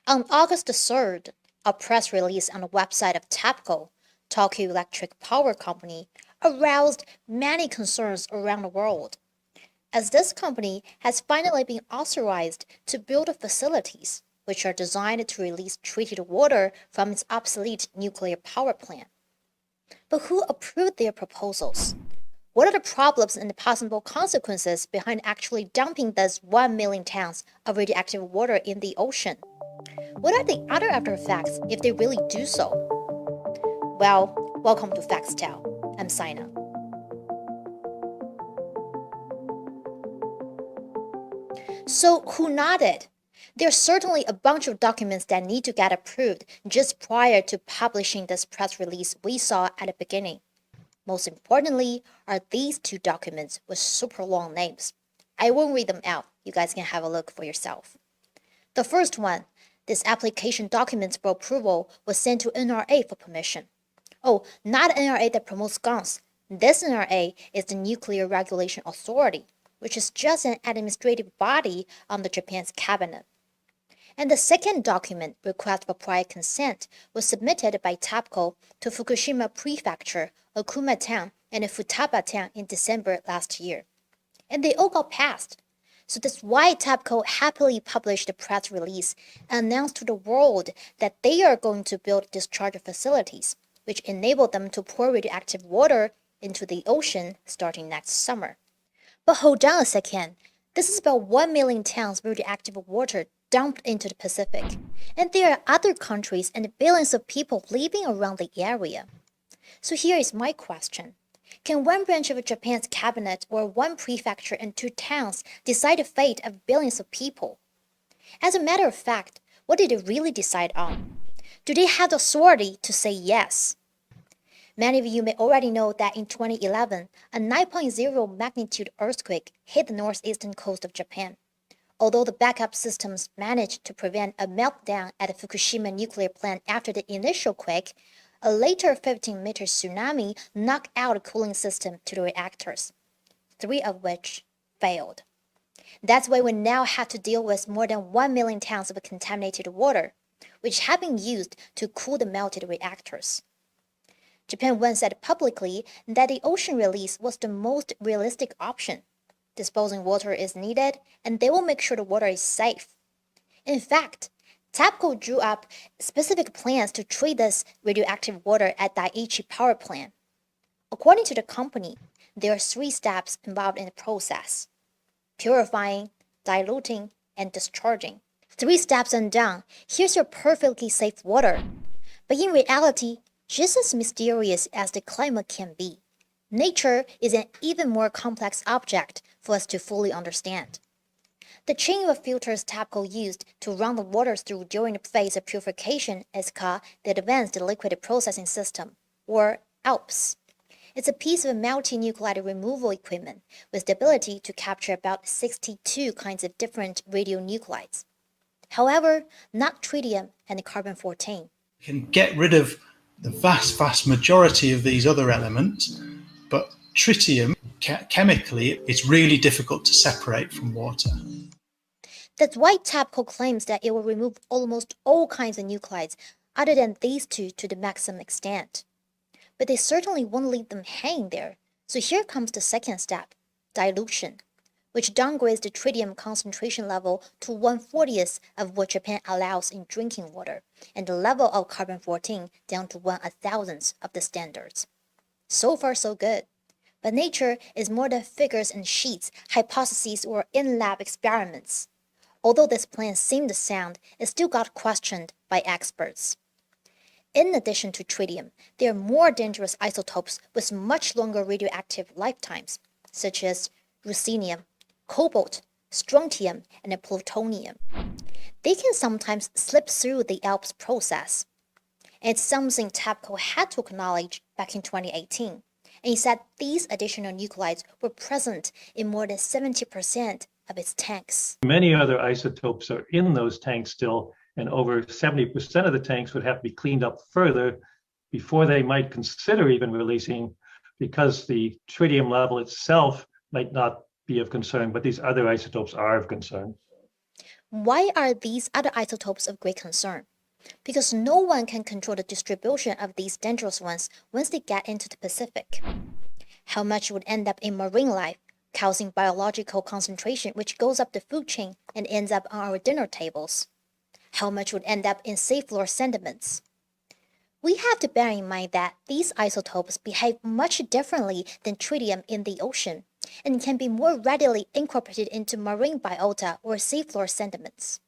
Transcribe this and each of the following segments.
On August 3rd, a press release on the website of TEPCO, Tokyo Electric Power Company, aroused many concerns around the world, as this company has finally been authorized to build facilities which are designed to release treated water from its obsolete nuclear power plant. But who approved their proposals? What are the problems and the possible consequences behind actually dumping those 1 million tons of radioactive water in the ocean? What are the other after effects if they really do so? Well, welcome to Factstell. I'm Sina. So, who nodded? There's certainly a bunch of documents that need to get approved just prior to publishing this press release we saw at the beginning. Most importantly are these two documents with super long names. I won't read them out, you guys can have a look for yourself. The first one, this application documents for approval was sent to NRA for permission. Oh, not NRA that promotes guns. This NRA is the Nuclear Regulation Authority, which is just an administrative body under Japan's cabinet. And the second document, request for prior consent, was submitted by TEPCO to Fukushima Prefecture, Okuma Town, and Futaba Town in December last year. And they all got passed. So that's why TEPCO happily published a press release and announced to the world that they are going to build discharge facilities, which enable them to pour radioactive water into the ocean starting next summer. But hold on a second. This is about 1 million tons of radioactive water dumped into the Pacific, and there are other countries and billions of people living around the area. So here is my question. Can one branch of Japan's cabinet or one prefecture and two towns decide the fate of billions of people? As a matter of fact, what did they really decide on? Do they have the authority to say yes? Many of you may already know that in 2011, a 9.0 magnitude earthquake hit the northeastern coast of Japan. Although the backup systems managed to prevent a meltdown at the Fukushima nuclear plant after the initial quake, a later 15-meter tsunami knocked out a cooling system to the reactors, 3 of which failed. That's why we now have to deal with more than 1 million tons of contaminated water, which have been used to cool the melted reactors. Japan once said publicly that the ocean release was the most realistic option. Disposing water is needed, and they will make sure the water is safe. In fact, TEPCO drew up specific plans to treat this radioactive water at Daiichi Power Plant. According to the company, there are 3 steps involved in the process: purifying, diluting, and discharging. 3 steps undone, here's your perfectly safe water. But in reality, just as mysterious as the climate can be, nature is an even more complex object for us to fully understand. The chain of filters TEPCO used to run the water through during the phase of purification is called the Advanced Liquid Processing System, or ALPS. It's a piece of multi-nuclide removal equipment with the ability to capture about 62 kinds of different radionuclides. However, not tritium and carbon-14. Can get rid of the vast majority of these other elements, but tritium, chemically, it's really difficult to separate from water. That's why TEPCO claims that it will remove almost all kinds of nuclides other than these 2 to the maximum extent. But they certainly won't leave them hanging there. So here comes the second step, dilution, which downgrades the tritium concentration level to 1/40th of what Japan allows in drinking water, and the level of carbon-14 down to 1/1000th of the standards. So far so good. But nature is more than figures and sheets, hypotheses, or in-lab experiments. Although this plan seemed sound, it still got questioned by experts. In addition to tritium, there are more dangerous isotopes with much longer radioactive lifetimes, such as ruthenium, cobalt, strontium, and plutonium. They can sometimes slip through the ALPS process. And it's something TEPCO had to acknowledge back in 2018. And he said these additional nuclides were present in more than 70% of its tanks. Many other isotopes are in those tanks still, and over 70% of the tanks would have to be cleaned up further before they might consider even releasing, because the tritium level itself might not be of concern, but these other isotopes are of concern. Why are these other isotopes of great concern? Because no one can control the distribution of these dangerous ones once they get into the Pacific. How much would end up in marine life, causing biological concentration which goes up the food chain and ends up on our dinner tables? How much would end up in seafloor sediments? We have to bear in mind that these isotopes behave much differently than tritium in the ocean and can be more readily incorporated into marine biota or seafloor sediments.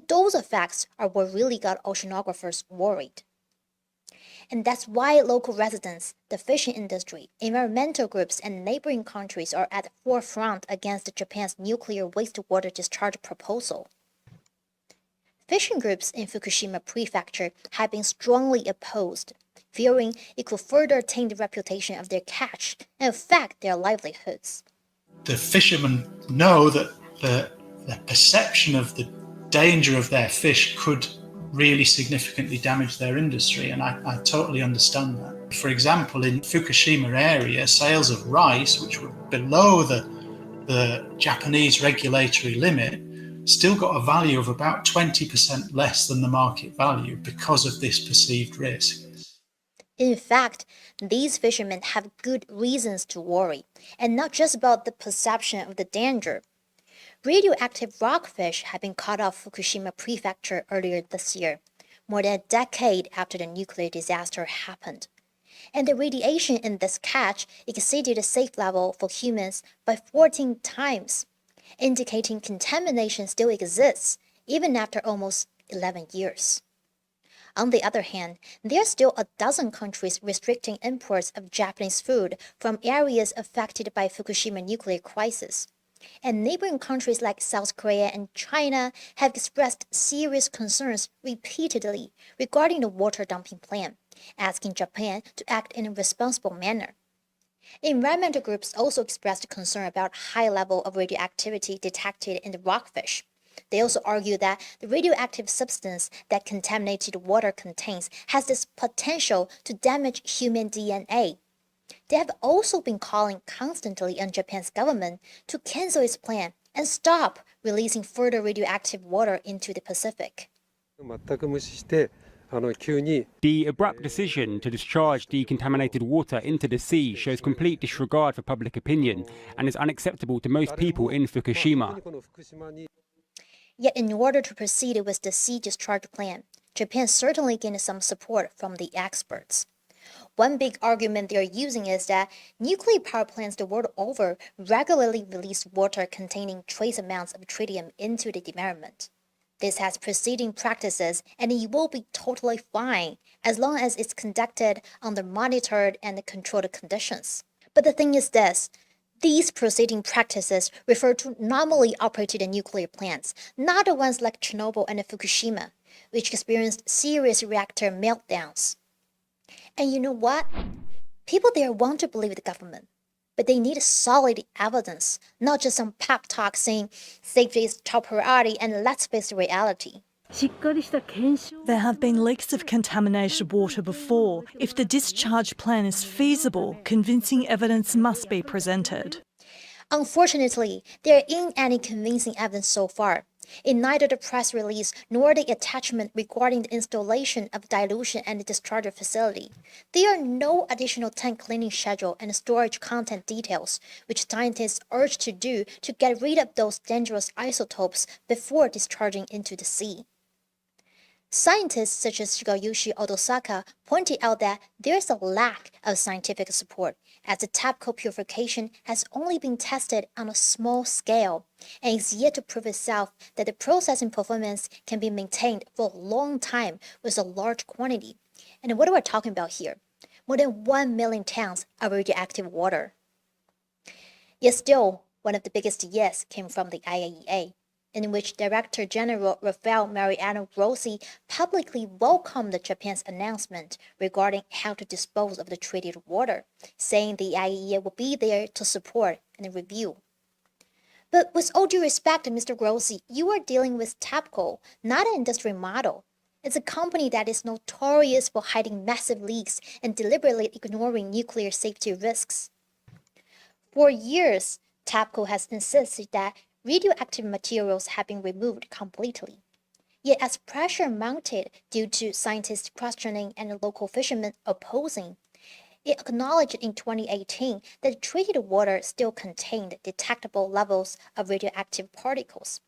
Those effects are what really got oceanographers worried. And that's why local residents, the fishing industry, environmental groups, and neighboring countries are at the forefront against Japan's nuclear wastewater discharge proposal. Fishing groups in Fukushima Prefecture have been strongly opposed, fearing it could further taint the reputation of their catch and affect their livelihoods. The fishermen know that the perception of the danger of their fish could really significantly damage their industry, and I totally understand that. For example, in Fukushima area, sales of rice, which were below the Japanese regulatory limit, still got a value of about 20% less than the market value because of this perceived risk. In fact, these fishermen have good reasons to worry, and not just about the perception of the danger. Radioactive rockfish have been caught off Fukushima Prefecture earlier this year, more than a decade after the nuclear disaster happened. And the radiation in this catch exceeded the safe level for humans by 14 times, indicating contamination still exists even after almost 11 years. On the other hand, there are still a dozen countries restricting imports of Japanese food from areas affected by Fukushima nuclear crisis. And neighboring countries like South Korea and China have expressed serious concerns repeatedly regarding the water dumping plan, asking Japan to act in a responsible manner. Environmental groups also expressed concern about high level of radioactivity detected in the rockfish. They also argue that the radioactive substance that contaminated water contains has this potential to damage human DNA. They have also been calling constantly on Japan's government to cancel its plan and stop releasing further radioactive water into the Pacific. The abrupt decision to discharge decontaminated water into the sea shows complete disregard for public opinion and is unacceptable to most people in Fukushima. Yet in order to proceed with the sea discharge plan, Japan certainly gained some support from the experts. One big argument they're using is that nuclear power plants the world over regularly release water containing trace amounts of tritium into the environment. This has preceding practices and it will be totally fine as long as it's conducted under monitored and controlled conditions. But the thing is this, these preceding practices refer to normally operated nuclear plants, not the ones like Chernobyl and Fukushima, which experienced serious reactor meltdowns. And you know what? People there want to believe the government, but they need solid evidence, not just some pep talk saying safety is top priority and let's face the reality. There have been leaks of contaminated water before. If the discharge plan is feasible, convincing evidence must be presented. Unfortunately, there isn't any convincing evidence so far. In neither the press release nor the attachment regarding the installation of dilution and discharge facility, there are no additional tank cleaning schedule and storage content details, which scientists urge to do to get rid of those dangerous isotopes before discharging into the sea. Scientists such as Shigeyushi Otosaka pointed out that there is a lack of scientific support, as the TAPCO purification has only been tested on a small scale and is yet to prove itself that the processing performance can be maintained for a long time with a large quantity. And what are we talking about here? More than 1 million tons of radioactive water. Yet still, one of the biggest yes came from the IAEA, in which Director General Rafael Mariano Grossi publicly welcomed Japan's announcement regarding how to dispose of the treated water, saying the IAEA will be there to support and review. But with all due respect, Mr. Grossi, you are dealing with TAPCO, not an industry model. It's a company that is notorious for hiding massive leaks and deliberately ignoring nuclear safety risks. For years, TAPCO has insisted that radioactive materials have been removed completely. Yet as pressure mounted due to scientists questioning and local fishermen opposing, it acknowledged in 2018 that treated water still contained detectable levels of radioactive particles.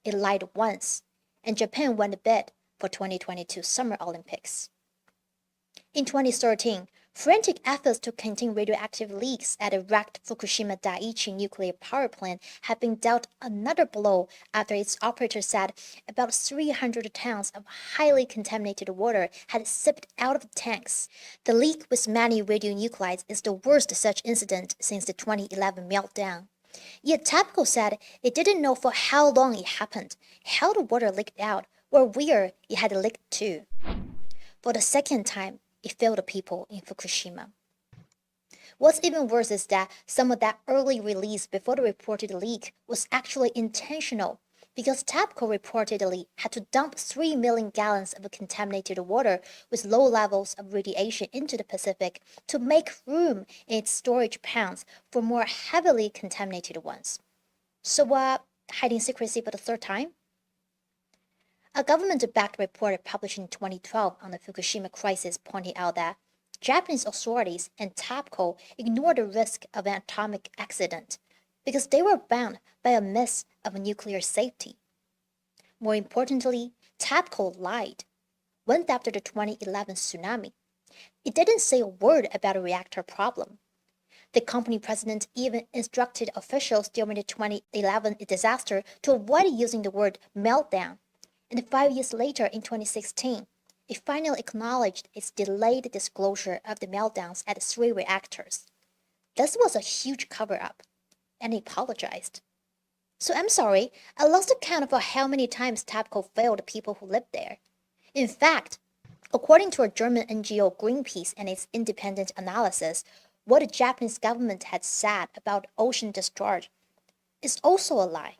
It lied once, and Japan won the bid for 2022 Summer Olympics. In 2013, frantic efforts to contain radioactive leaks at the wrecked Fukushima Daiichi nuclear power plant have been dealt another blow after its operator said about 300 tons of highly contaminated water had seeped out of the tanks. The leak with many radionuclides is the worst such incident since the 2011 meltdown. Yet TEPCO said it didn't know for how long it happened, how the water leaked out, or where it had leaked to. For the second time, it failed the people in Fukushima. What's even worse is that some of that early release before the reported leak was actually intentional, because TEPCO reportedly had to dump 3 million gallons of contaminated water with low levels of radiation into the Pacific to make room in its storage ponds for more heavily contaminated ones. So, hiding secrecy for the third time? A government-backed report published in 2012 on the Fukushima crisis pointed out that Japanese authorities and TEPCO ignored the risk of an atomic accident because they were bound by a myth of nuclear safety. More importantly, TEPCO lied. Went after the 2011 tsunami. It didn't say a word about a reactor problem. The company president even instructed officials during the 2011 disaster to avoid using the word meltdown. And 5 years later, in 2016, it finally acknowledged its delayed disclosure of the meltdowns at 3 reactors. This was a huge cover-up, and it apologized. So I'm sorry, I lost the count of how many times TEPCO failed people who lived there. In fact, according to a German NGO Greenpeace and its independent analysis, what the Japanese government had said about ocean discharge is also a lie.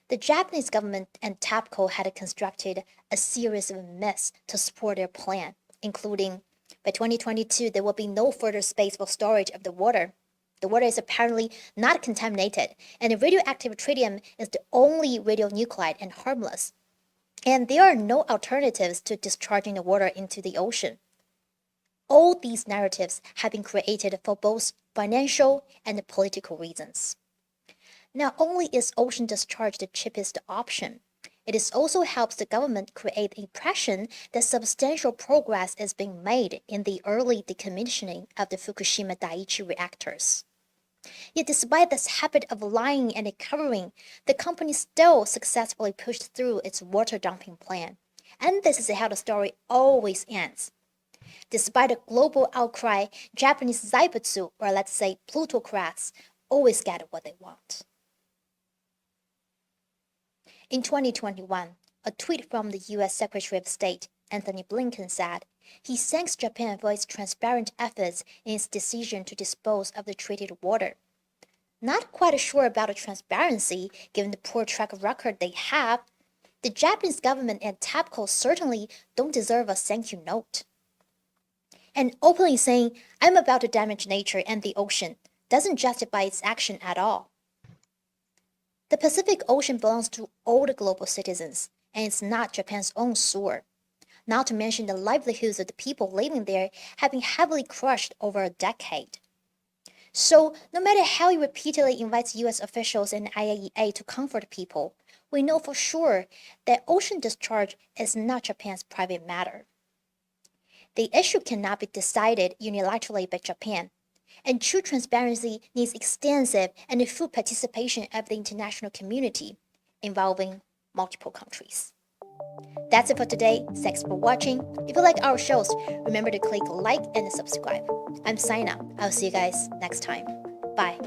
The Japanese government and TEPCO had constructed a series of myths to support their plan, including by 2022 there will be no further space for storage of the water. The water is apparently not contaminated, and the radioactive tritium is the only radionuclide and harmless. And there are no alternatives to discharging the water into the ocean. All these narratives have been created for both financial and political reasons. Not only is ocean discharge the cheapest option, it also helps the government create the impression that substantial progress is being made in the early decommissioning of the Fukushima Daiichi reactors. Yet despite this habit of lying and covering, the company still successfully pushed through its water dumping plan. And this is how the story always ends. Despite a global outcry, Japanese zaibutsu, or let's say plutocrats, always get what they want. In 2021, a tweet from the U.S. Secretary of State, Anthony Blinken, said he thanks Japan for its transparent efforts in its decision to dispose of the treated water. Not quite sure about the transparency, given the poor track record they have, the Japanese government and TEPCO certainly don't deserve a thank you note. And openly saying, I'm about to damage nature and the ocean, doesn't justify its action at all. The Pacific Ocean belongs to all the global citizens, and it's not Japan's own sewer. Not to mention the livelihoods of the people living there have been heavily crushed over a decade. So, no matter how he repeatedly invites U.S. officials and IAEA to comfort people, we know for sure that ocean discharge is not Japan's private matter. The issue cannot be decided unilaterally by Japan, and true transparency needs extensive and full participation of the international community, involving multiple countries. That's it for today. Thanks for watching. If you like our shows, remember to click like and subscribe. I'm Sina. I'll see you guys next time. Bye.